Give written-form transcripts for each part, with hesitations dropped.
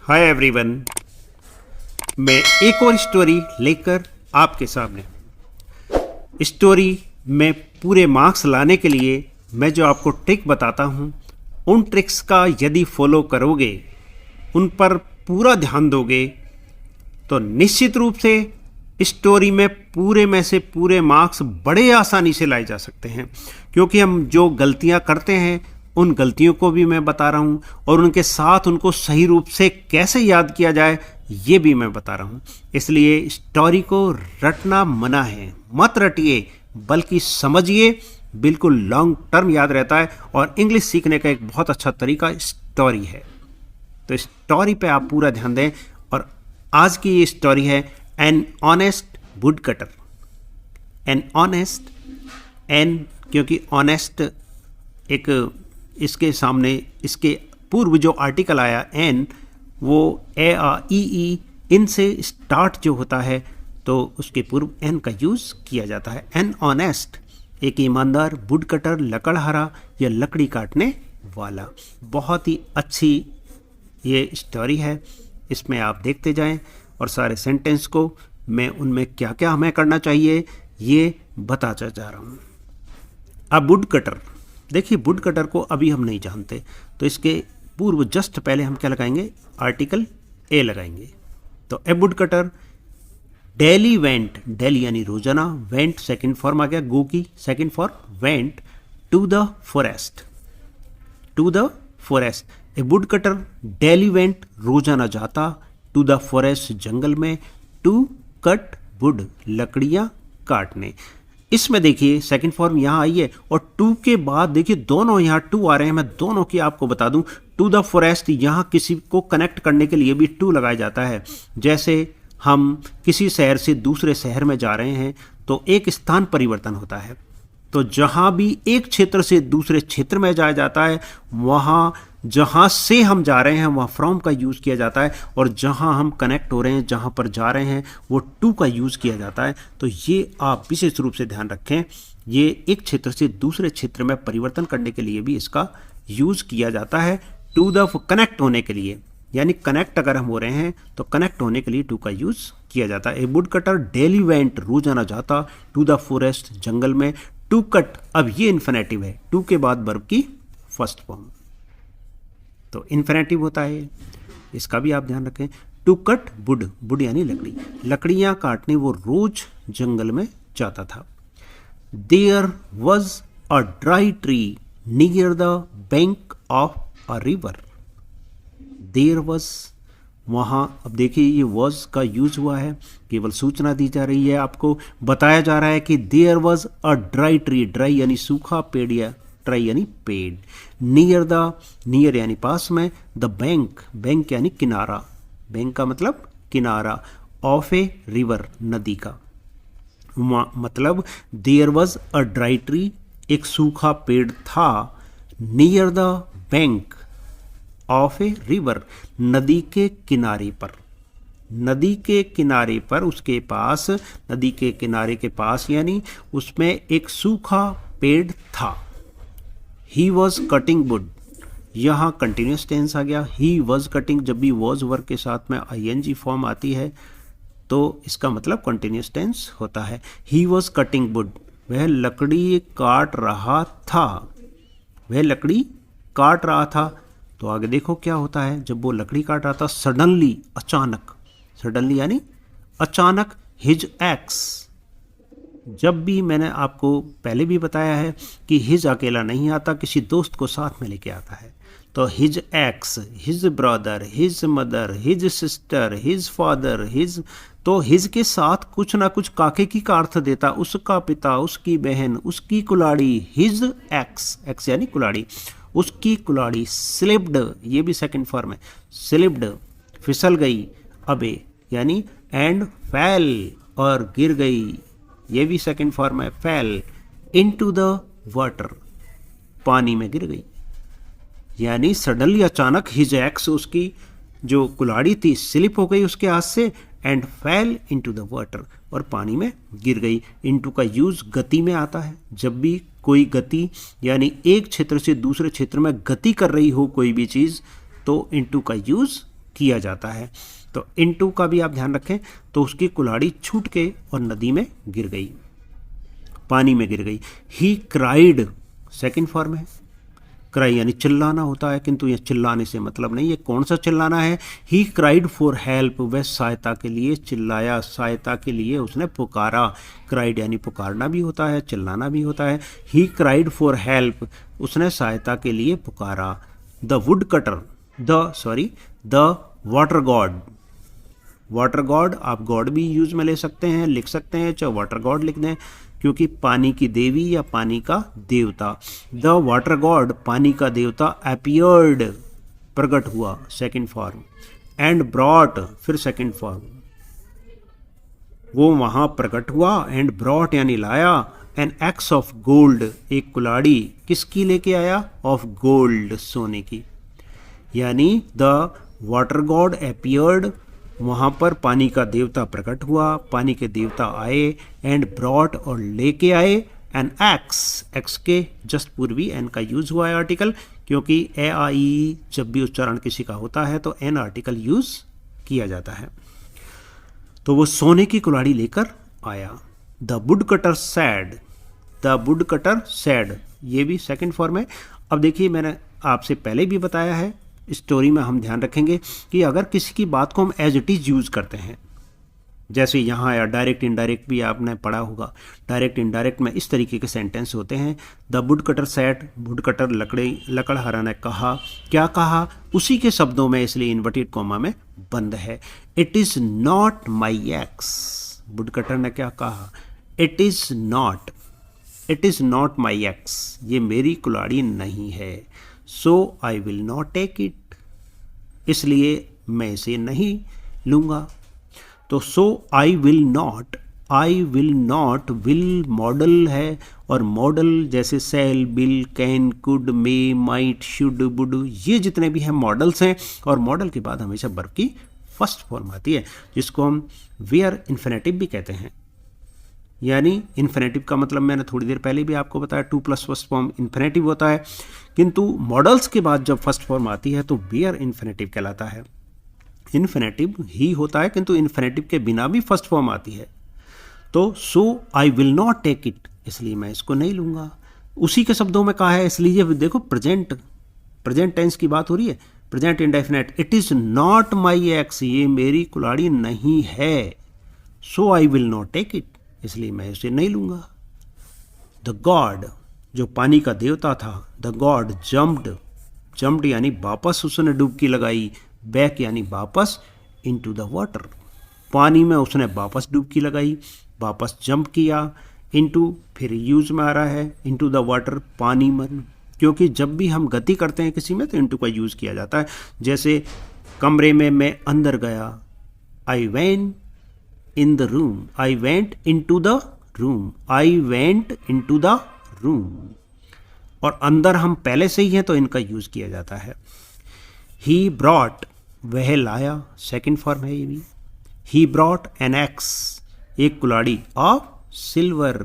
Hi everyone, मैं एक और स्टोरी लेकर आपके सामने। स्टोरी में पूरे मार्क्स लाने के लिए मैं जो आपको ट्रिक बताता हूँ, उन ट्रिक्स का यदि फॉलो करोगे, उन पर पूरा ध्यान दोगे, तो निश्चित रूप से स्टोरी में पूरे में से पूरे मार्क्स बड़े आसानी से लाए जा सकते हैं। क्योंकि हम जो गलतियाँ करते हैं उन गलतियों को भी मैं बता रहा हूँ और उनके साथ उनको सही रूप से कैसे याद किया जाए ये भी मैं बता रहा हूँ। इसलिए स्टोरी को रटना मना है, मत रटिए बल्कि समझिए। बिल्कुल लॉन्ग टर्म याद रहता है और इंग्लिश सीखने का एक बहुत अच्छा तरीका स्टोरी है। तो स्टोरी पे आप पूरा ध्यान दें। और आज की ये स्टोरी है an honest woodcutter. An honest, an क्योंकि ऑनेस्ट एक इसके सामने, इसके पूर्व जो आर्टिकल आया एन, वो ए आ ई ई इन से स्टार्ट जो होता है, तो उसके पूर्व एन का यूज़ किया जाता है। एन ऑनेस्ट, एक ईमानदार वुड कटर, लकड़हारा या लकड़ी काटने वाला। बहुत ही अच्छी ये स्टोरी है। इसमें आप देखते जाएं और सारे सेंटेंस को मैं उनमें क्या क्या हमें करना चाहिए ये बताता जा रहा हूँ। अब वुड कटर, देखिए वुड कटर को अभी हम नहीं जानते, तो इसके पूर्व जस्ट पहले हम क्या लगाएंगे, आर्टिकल ए लगाएंगे। तो a wood cutter daily went, daily यानी रोजाना, वेंट सेकंड फॉर्म आ गया गो की, second form went to the forest, to the forest. A wood cutter daily went, रोजाना जाता, टू द फॉरेस्ट जंगल में, टू कट वुड, लकड़ियां काटने। इसमें देखिए सेकंड फॉर्म यहाँ आई है और टू के बाद देखिए दोनों यहाँ टू आ रहे हैं। मैं दोनों की आपको बता दूं, टू द फॉरेस्ट यहाँ किसी को कनेक्ट करने के लिए भी टू लगाया जाता है। जैसे हम किसी शहर से दूसरे शहर में जा रहे हैं तो एक स्थान परिवर्तन होता है, तो जहाँ भी एक क्षेत्र से दूसरे क्षेत्र में जाया जाता है, वहाँ जहाँ से हम जा रहे हैं वहाँ फ्रॉम का यूज़ किया जाता है, और जहाँ हम कनेक्ट हो रहे हैं, जहाँ पर जा रहे हैं, वो टू का यूज़ किया जाता है। तो ये आप विशेष रूप से ध्यान रखें। ये एक क्षेत्र से दूसरे क्षेत्र में परिवर्तन करने के लिए भी इसका यूज़ किया जाता है, टू द कनेक्ट होने के लिए। यानी कनेक्ट अगर हम हो रहे हैं तो कनेक्ट होने के लिए टू का यूज़ किया जाता है। ए वुड कटर डेली वेंट, रोजाना जाता, टू द फॉरेस्ट जंगल में, टू कट। अब ये इन्फिनेटिव है, टू के बाद वर्ब की फर्स्ट फॉर्म, तो इन्फिनेटिव होता है, इसका भी आप ध्यान रखें। टू कट वुड, वुड यानी लकड़ी, लकड़ियां काटने वो रोज जंगल में जाता था। There was a dry tree near the bank of a river. There was, वहाँ, अब देखिए ये वॉज का यूज हुआ है, केवल सूचना दी जा रही है, आपको बताया जा रहा है कि there was a dry tree, dry यानी सूखा पेड़ या ट्राई यानी पेड़, नियर द, नियर यानी पास में, द बैंक, बैंक यानी किनारा, बैंक का मतलब किनारा, ऑफ ए रिवर नदी का। मतलब there was a dry tree, एक सूखा पेड़ था, near the bank of a river, नदी के किनारे पर, नदी के किनारे पर, उसके पास, नदी के किनारे के पास यानी उसमें एक सूखा पेड़ था। ही वॉज कटिंग वुड, यहाँ कंटिन्यूस टेंस आ गया। ही वॉज कटिंग, जब भी वॉज वर्ब के साथ में आईएनजी फॉर्म आती है तो इसका मतलब कंटिन्यूस टेंस होता है। ही वॉज कटिंग वुड, वह लकड़ी काट रहा था, वह लकड़ी काट रहा था। तो आगे देखो क्या होता है, जब वो लकड़ी काट रहा था, सडनली, अचानक, सडनली यानी अचानक, हिज एक्स। जब भी मैंने आपको पहले भी बताया है कि हिज अकेला नहीं आता, किसी दोस्त को साथ में लेके आता है। तो his ex, his brother, his mother, his sister, his father, his, तो हिज के साथ कुछ ना कुछ काके का अर्थ देता, उसका पिता, उसकी बहन, उसकी कुलाड़ी। हिज एक्स, एक्स यानी कुलाड़ी, उसकी कुलाड़ी। स्लिप्ड, ये भी सेकंड फॉर्म है, स्लिप्ड फिसल गई, अबे यानी एंड फेल, और गिर गई, ये भी सेकंड फॉर्म है, फेल, इनटू द वाटर, पानी में गिर गई। यानी सडनली, अचानक, हिज एक्स, उसकी जो कुल्हाड़ी थी स्लिप हो गई उसके हाथ से, and fail into the water, और पानी में गिर गई। इनटू का यूज गति में आता है, जब भी कोई गति यानी एक क्षेत्र से दूसरे क्षेत्र में गति कर रही हो कोई भी चीज़, तो इनटू का यूज किया जाता है। तो इनटू का भी आप ध्यान रखें, तो उसकी कुल्हाड़ी छूट के और नदी में गिर गई, पानी में गिर गई। ही क्राइड सेकंड फॉर्म है, क्राई यानी चिल्लाना होता है, किंतु ये चिल्लाने से मतलब नहीं, ये कौन सा चिल्लाना है। ही क्राइड फॉर हेल्प, वह सहायता के लिए चिल्लाया, सहायता के लिए उसने पुकारा। क्राइड यानी पुकारना भी होता है, चिल्लाना भी होता है। ही क्राइड फॉर हेल्प, उसने सहायता के लिए पुकारा। The wood cutter, the water God, water God आप गॉड भी यूज में ले सकते हैं, लिख सकते हैं, चाहे वाटर गॉड लिख दें, क्योंकि पानी की देवी या पानी का देवता। द वाटर गॉड पानी का देवता अपीयर्ड प्रकट हुआ, सेकंड फॉर्म। एंड ब्रॉट फिर सेकंड फॉर्म, वो वहां प्रकट हुआ। एंड ब्रॉट यानी लाया। एन एक्स ऑफ गोल्ड, एक कुल्हाड़ी किसकी लेके आया, ऑफ गोल्ड, सोने की। यानी द वाटर गॉड अपीयर्ड, वहाँ पर पानी का देवता प्रकट हुआ, पानी के देवता आए। एंड ब्रॉट और लेके आए। एन एक्स, एक्स के जस्ट पूर्वी एन का यूज हुआ है आर्टिकल, क्योंकि ए आई जब भी उच्चारण किसी का होता है तो एन आर्टिकल यूज किया जाता है। तो वो सोने की कुल्हाड़ी लेकर आया। The wood cutter sad, the wood cutter sad, ये भी सेकंड फॉर्म है। अब देखिए, मैंने आपसे पहले भी बताया है, स्टोरी में हम ध्यान रखेंगे कि अगर किसी की बात को हम एज इट इज़ यूज़ करते हैं, जैसे यहाँ आया डायरेक्ट इनडायरेक्ट भी आपने पढ़ा होगा। डायरेक्ट इनडायरेक्ट में इस तरीके के सेंटेंस होते हैं। The wood cutter said, wood cutter लकड़हारा ने कहा, क्या कहा, उसी के शब्दों में, इसलिए इन्वर्टेड कॉमा में बंद है। It is not my axe, wood cutter ने क्या कहा, it is not my axe, ये मेरी कुल्हाड़ी नहीं है। So I will not take it, इसलिए मैं इसे नहीं लूँगा। तो so I will not, will modal है, और मॉडल जैसे shall, will, can, could, may, might, should, would, ये जितने भी हैं मॉडल्स हैं। और मॉडल के बाद हमेशा वर्ब की फर्स्ट फॉर्म आती है, जिसको हम वेयर इन्फिनेटिव भी कहते हैं। यानी इन्फिनेटिव का मतलब मैंने थोड़ी देर पहले भी आपको बताया, 2 + फर्स्ट फॉर्म इन्फिनेटिव होता है, किंतु मॉडल्स के बाद जब फर्स्ट फॉर्म आती है तो वेयर इन्फिनेटिव कहलाता है। इन्फिनेटिव ही होता है, किंतु इन्फिनेटिव के बिना भी फर्स्ट फॉर्म आती है। तो so I will not take it, इसलिए मैं इसको नहीं लूँगा। उसी के शब्दों में कहा है, इसलिए देखो प्रेजेंट टेंस की बात हो रही है, present indefinite. It is not my axe, ये मेरी कुल्हाड़ी नहीं है। So I will not take it, इसलिए मैं इसे नहीं लूँगा। द गॉड, जो पानी का देवता था, द गॉड जम्प्ड यानी वापस उसने डुबकी लगाई, बैक यानी वापस, इनटू द वाटर, पानी में उसने वापस डुबकी लगाई, वापस जंप किया। इनटू फिर यूज में आ रहा है, इनटू द वाटर, पानी में, क्योंकि जब भी हम गति करते हैं किसी में तो इनटू का यूज किया जाता है। जैसे कमरे में मैं अंदर गया, I went in the room, I went into the room, I went into the room. और अंदर हम पहले से ही हैं तो इनका यूज किया जाता है। ही ब्रॉट, वह लाया, सेकंड फॉर्म है ये भी। ही ब्रॉट एन एक्स, एक कुल्हाड़ी ऑफ सिल्वर,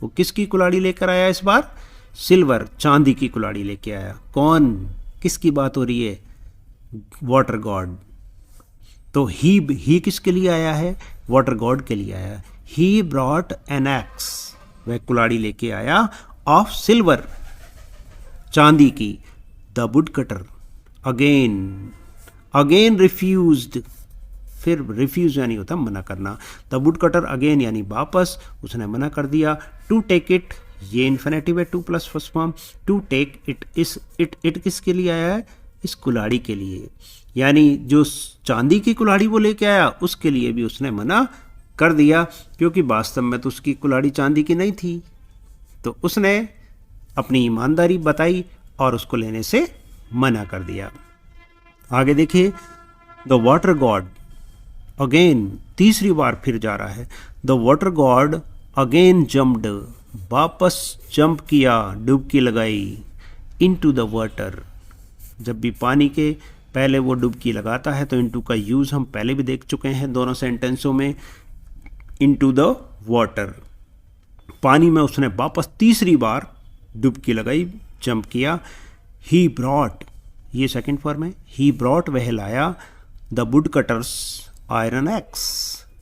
वो किसकी कुल्हाड़ी लेकर आया इस बार, सिल्वर, चांदी की कुल्हाड़ी लेके आया। कौन, किसकी बात हो रही है, वाटर गॉड। तो ही किसके लिए आया है, वाटर गॉड के लिए आया। ही ब्रॉट एन एक्स, वह कुल्हाड़ी लेके आया, ऑफ सिल्वर, चांदी की। The wood cutter again refused, फिर रिफ्यूज यानी होता मना करना। द वुड कटर अगेन यानी वापस, उसने मना कर दिया। टू टेक इट, ये इन्फिनेटिव है, 2 + first form. To take it, it किसके लिए आया है, इस कुल्हाड़ी के लिए, यानी जो चांदी की कुल्हाड़ी वो लेके आया उसके लिए भी उसने मना कर दिया, क्योंकि वास्तव में तो उसकी कुल्हाड़ी चांदी की नहीं थी। तो उसने अपनी ईमानदारी बताई और उसको लेने से मना कर दिया। आगे देखिए, द वाटर गॉड अगेन, तीसरी बार फिर जा रहा है। The water God again jumped, वापस जंप किया, डुबकी लगाई। इनटू द वाटर, जब भी पानी के पहले वो डुबकी लगाता है तो इनटू का यूज हम पहले भी देख चुके हैं दोनों सेंटेंसों में। इनटू द वाटर, पानी में उसने वापस तीसरी बार डुबकी लगाई, जंप किया। ही ब्रॉट, ये सेकंड फॉर्म है। ही ब्रॉट, वह लाया। The wood cutters iron x.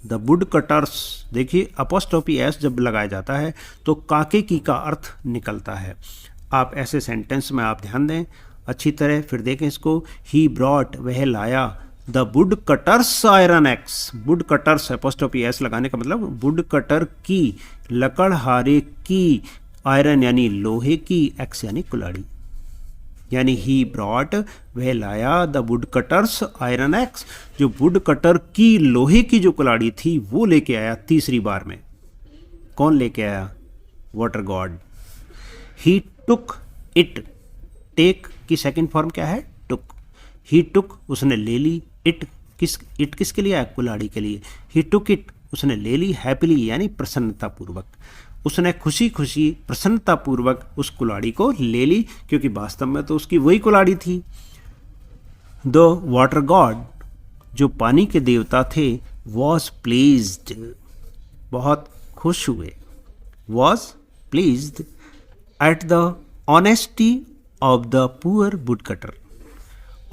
The wood cutters, देखिए अपोस्ट्रोफी एस जब लगाया जाता है तो काके की का अर्थ निकलता है। आप ऐसे सेंटेंस में आप ध्यान दें अच्छी तरह, फिर देखें इसको। ही ब्रॉट, वह लाया, the wood cutters iron x. Would cutters apostrophe S लगाने का मतलब वुड कटर की, लकड़हारे की, आयरन यानी लोहे की, एक्स यानी कुल्हाड़ी, यानी ही ब्रॉट, वह लाया, the wood cutters iron x, जो वुड कटर की लोहे की जो कुल्हाड़ी थी वो लेके आया तीसरी बार में। कौन लेके आया? Water god. He took it, take की सेकंड फॉर्म क्या है? टुक। ही टुक, उसने ले ली, इट किसके लिए आया? कुल्हाड़ी के लिए। ही टुक इट, उसने ले ली, हैप्पीली यानी प्रसन्नतापूर्वक, उसने खुशी खुशी प्रसन्नतापूर्वक उस कुल्हाड़ी को ले ली, क्योंकि वास्तव में तो उसकी वही कुल्हाड़ी थी। द वाटर गॉड, जो पानी के देवता थे, वॉज प्लीज्ड, बहुत खुश हुए, was pleased at the honesty of the poor would cutter.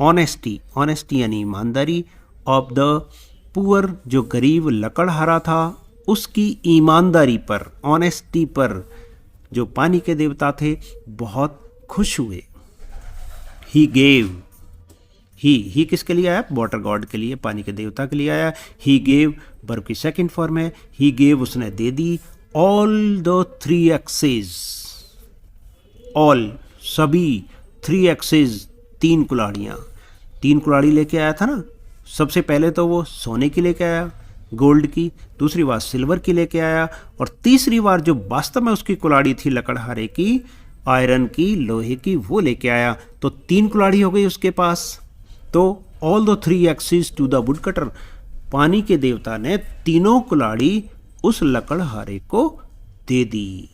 Honesty, honesty यानी ईमानदारी, ऑफ द पुअर, जो गरीब लकड़हारा था, उसकी ईमानदारी पर, ऑनेस्टी पर जो पानी के देवता थे बहुत खुश हुए। ही गेव, ही किसके लिए आया? वाटर गॉड के लिए, पानी के देवता के लिए आया। ही गेव वर्ब की सेकंड फॉर्म है। ही गेव, उसने दे दी, ऑल द 3 एक्सेस, ऑल सभी, 3 एक्सेस 3 कुल्हाड़ियाँ, 3 कुल्हाड़ी लेके आया था ना। सबसे पहले तो वो सोने की लेके आया, गोल्ड की, दूसरी बार सिल्वर की लेके आया, और तीसरी बार जो वास्तव में उसकी कुल्हाड़ी थी लकड़हारे की, आयरन की, लोहे की, वो लेके आया। तो 3 कुल्हाड़ी हो गई उसके पास। तो all the 3 axes to the wood cutter, पानी के देवता ने तीनों कुल्हाड़ी उस लकड़हारे को दे दी।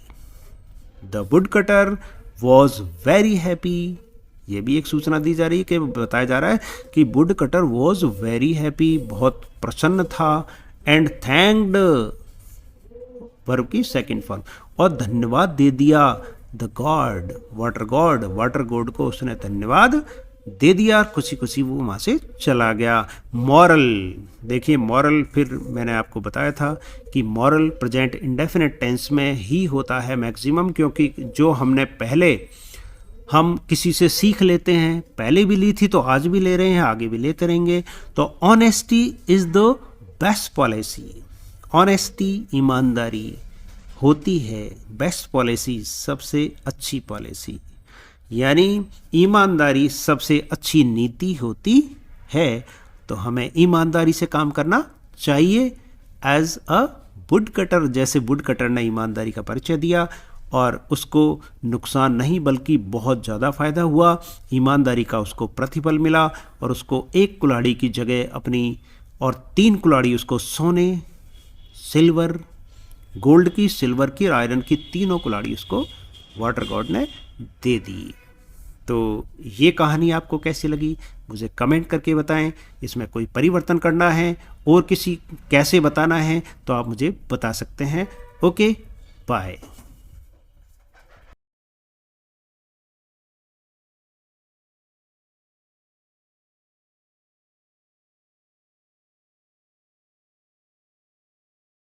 The wood cutter was very happy, ये भी एक सूचना दी जा रही है कि बताया जा रहा है कि would cutter was very happy, बहुत प्रसन्न था, एंड थैंक्ड वर्ब की सेकंड फॉर्म, और धन्यवाद दे दिया द गॉड, वाटर गॉड को उसने धन्यवाद दे दिया, खुशी खुशी वो वहाँ से चला गया। मॉरल, देखिए मॉरल, फिर मैंने आपको बताया था कि मॉरल प्रेजेंट इंडेफिनिट टेंस में ही होता है मैक्सिमम, क्योंकि जो हमने पहले हम किसी से सीख लेते हैं, पहले भी ली थी तो आज भी ले रहे हैं, आगे भी लेते रहेंगे। तो honesty is the best policy, honesty ईमानदारी होती है बेस्ट पॉलिसी, सबसे अच्छी पॉलिसी, यानी ईमानदारी सबसे अच्छी नीति होती है। तो हमें ईमानदारी से काम करना चाहिए एज अ वुड कटर, जैसे वुड कटर ने ईमानदारी का परिचय दिया और उसको नुकसान नहीं बल्कि बहुत ज़्यादा फ़ायदा हुआ, ईमानदारी का उसको प्रतिफल मिला, और उसको 1 कुल्हाड़ी की जगह अपनी और 3 कुल्हाड़ी उसको सोने, सिल्वर, गोल्ड की, सिल्वर की और आयरन की, तीनों कुल्हाड़ी उसको वाटर गॉड ने दे दी। तो ये कहानी आपको कैसी लगी मुझे कमेंट करके बताएं। इसमें कोई परिवर्तन करना है और किसी कैसे बताना है तो आप मुझे बता सकते हैं। Okay, bye.